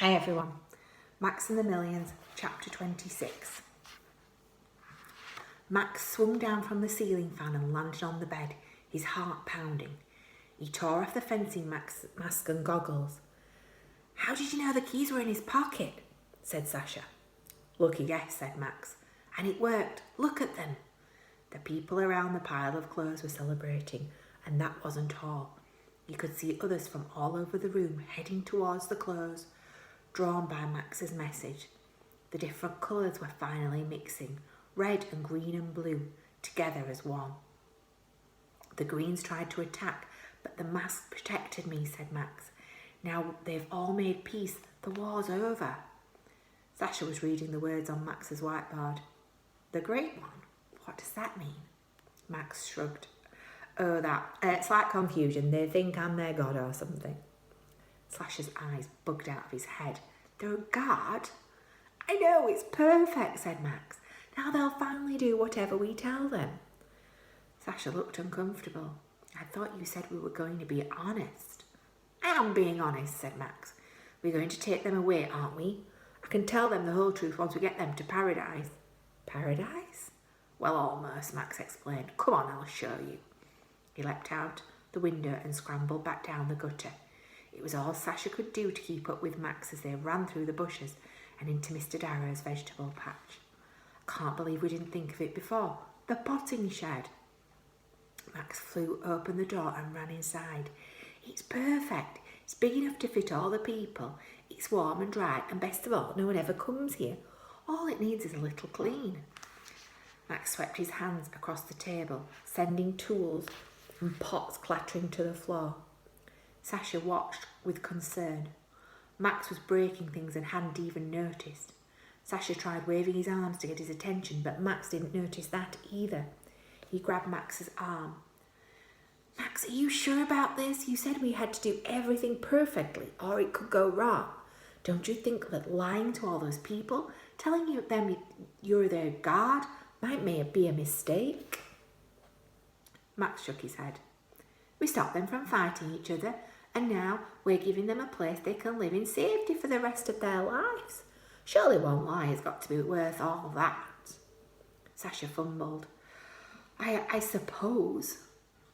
Hi everyone, Max and the Millions, chapter 26. Max swung down from the ceiling fan and landed on the bed, his heart pounding. He tore off the fencing mask and goggles. "How did you know the keys were in his pocket?" said Sasha. "Lucky guess," said Max. "And it worked. Look at them." The people around the pile of clothes were celebrating, and that wasn't all. You could see others from all over the room heading towards the clothes, drawn by Max's message. The different colours were finally mixing, red and green and blue, together as one. "The Greens tried to attack, but the mask protected me," said Max. "Now they've all made peace. The war's over." Sasha was reading the words on Max's whiteboard. "The Great One? What does that mean?" Max shrugged. "Oh, it's like confusion. They think I'm their god or something." Sasha's eyes bugged out of his head. "They're a god?" "I know, it's perfect," said Max. "Now they'll finally do whatever we tell them." Sasha looked uncomfortable. "I thought you said we were going to be honest." "I am being honest," said Max. "We're going to take them away, aren't we? I can tell them the whole truth once we get them to paradise." "Paradise?" "Well, almost," Max explained. "Come on, I'll show you." He leapt out the window and scrambled back down the gutter. It was all Sasha could do to keep up with Max as they ran through the bushes and into Mr. Darrow's vegetable patch. "I can't believe we didn't think of it before. The potting shed." Max flew open the door and ran inside. "It's perfect. It's big enough to fit all the people. It's warm and dry, and best of all, no one ever comes here. All it needs is a little clean." Max swept his hands across the table, sending tools and pots clattering to the floor. Sasha watched with concern. Max was breaking things and hadn't even noticed. Sasha tried waving his arms to get his attention, but Max didn't notice that either. He grabbed Max's arm. "Max, are you sure about this? You said we had to do everything perfectly, or it could go wrong. Don't you think that lying to all those people, telling them you're their god, might be a mistake?" Max shook his head. "We stopped them from fighting each other, and now we're giving them a place they can live in safety for the rest of their lives. Surely one lie has got to be worth all that." Sasha fumbled. I suppose."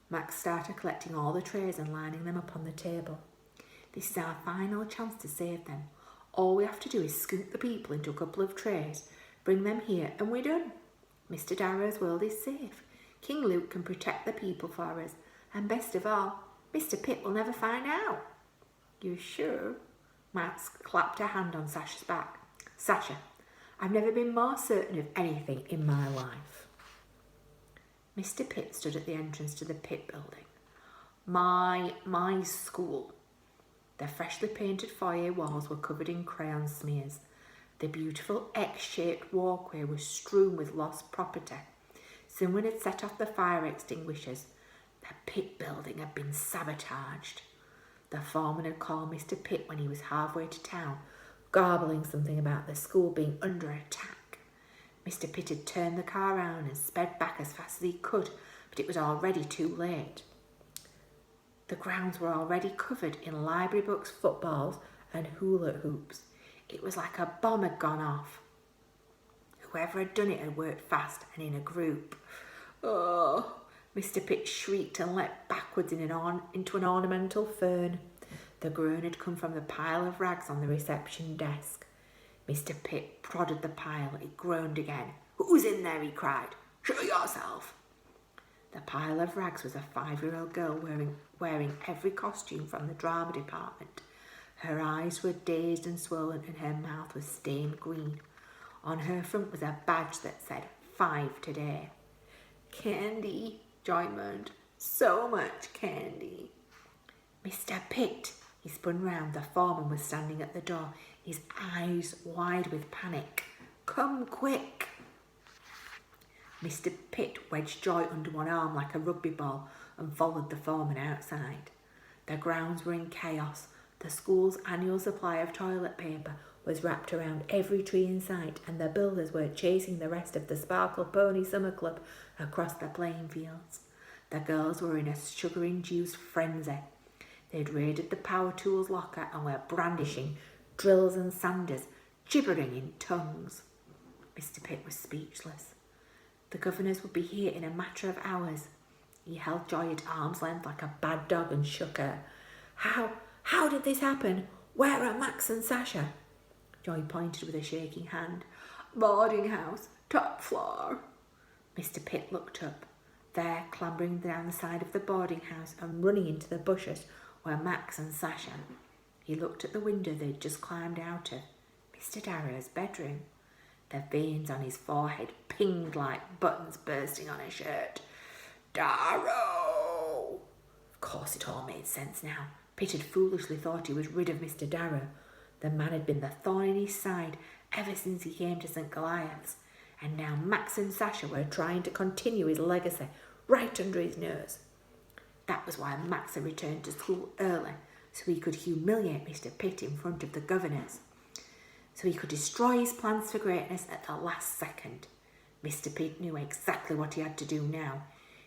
Max started collecting all the trays and lining them up on the table. "This is our final chance to save them. All we have to do is scoop the people into a couple of trays, bring them here, and we're done. Mr. Darrow's world is safe. King Luke can protect the people for us, and best of all, Mr. Pitt will never find out." "You're sure?" Max clapped a hand on Sasha's back. "Sasha, I've never been more certain of anything in my life." Mr. Pitt stood at the entrance to the Pitt building. My school." The freshly painted foyer walls were covered in crayon smears. The beautiful X-shaped walkway was strewn with lost property. Someone had set off the fire extinguishers. The Pitt building had been sabotaged. The foreman had called Mr. Pitt when he was halfway to town, garbling something about the school being under attack. Mr. Pitt had turned the car around and sped back as fast as he could, but it was already too late. The grounds were already covered in library books, footballs, and hula hoops. It was like a bomb had gone off. Whoever had done it had worked fast and in a group. "Oh!" Mr. Pitt shrieked and leapt backwards into an ornamental fern. The groan had come from the pile of rags on the reception desk. Mr. Pitt prodded the pile. It groaned again. "Who's in there?" he cried. "Show yourself." The pile of rags was a 5-year-old girl wearing every costume from the drama department. Her eyes were dazed and swollen, and her mouth was stained green. On her front was a badge that said 5 today. "Candy," Joy moaned. "So much candy." "Mr. Pitt!" He spun round. The foreman was standing at the door, his eyes wide with panic. "Come quick." Mr. Pitt wedged Joy under one arm like a rugby ball and followed the foreman outside. The grounds were in chaos. The school's annual supply of toilet paper was wrapped around every tree in sight, and the builders were chasing the rest of the Sparkle Pony Summer Club across the playing fields. The girls were in a sugar-induced frenzy. They'd raided the power tools locker and were brandishing drills and sanders, gibbering in tongues. Mr. Pitt was speechless. The governors would be here in a matter of hours. He held Joy at arm's length like a bad dog and shook her. How did this happen? Where are Max and Sasha? Joy pointed with a shaking hand. Boarding house, top floor. Mr. Pitt looked up. There, clambering down the side of the boarding house and running into the bushes, were Max and Sasha. He looked at the window they'd just climbed out of. Mr. Darrow's bedroom. The veins on his forehead pinged like buttons bursting on his shirt. Darrow! Of course it all made sense now. Pitt had foolishly thought he was rid of Mr. Darrow. The man had been the thorn in his side ever since he came to St. Goliath's, and now Max and Sasha were trying to continue his legacy right under his nose. That was why Max had returned to school early, so he could humiliate Mr. Pitt in front of the governors. So he could destroy his plans for greatness at the last second. Mr. Pitt knew exactly what he had to do now.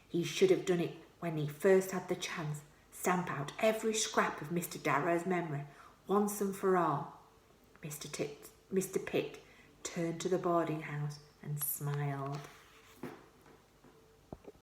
He should have done it when he first had the chance. Stamp out every scrap of Mr. Darrow's memory, once and for all. Mr. Pitt turned to the boarding house and smiled.